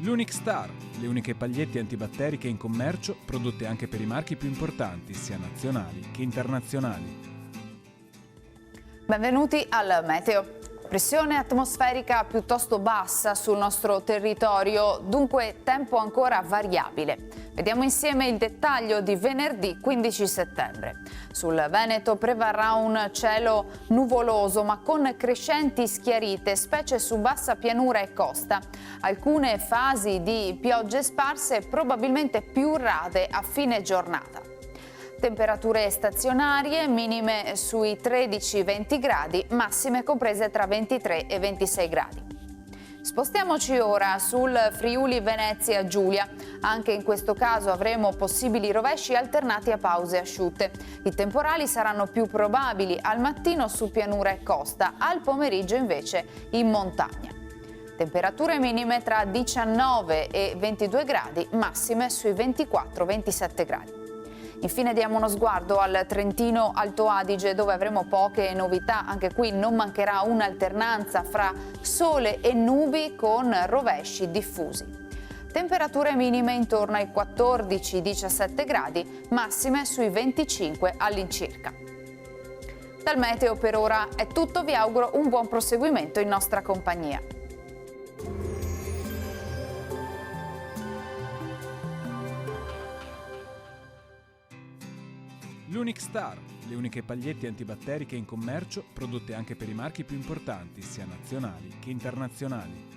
L'Unic Star, le uniche pagliette antibatteriche in commercio, prodotte anche per i marchi più importanti, sia nazionali che internazionali. Benvenuti al Meteo. Pressione atmosferica piuttosto bassa sul nostro territorio, dunque tempo ancora variabile. Vediamo insieme il dettaglio di venerdì 15 settembre. Sul Veneto prevarrà un cielo nuvoloso ma con crescenti schiarite, specie su bassa pianura e costa. Alcune fasi di piogge sparse probabilmente più rade a fine giornata. Temperature stazionarie, minime sui 13-20 gradi, massime comprese tra 23 e 26 gradi. Spostiamoci ora sul Friuli Venezia Giulia. Anche in questo caso avremo possibili rovesci alternati a pause asciutte. I temporali saranno più probabili al mattino su pianura e costa, al pomeriggio invece in montagna. Temperature minime tra 19 e 22 gradi, massime sui 24-27 gradi. Infine diamo uno sguardo al Trentino Alto Adige, dove avremo poche novità. Anche qui non mancherà un'alternanza fra sole e nubi con rovesci diffusi. Temperature minime intorno ai 14-17 gradi, massime sui 25 all'incirca. Dal meteo per ora è tutto, vi auguro un buon proseguimento in nostra compagnia. L'Unic Star, le uniche pagliette antibatteriche in commercio, prodotte anche per i marchi più importanti, sia nazionali che internazionali.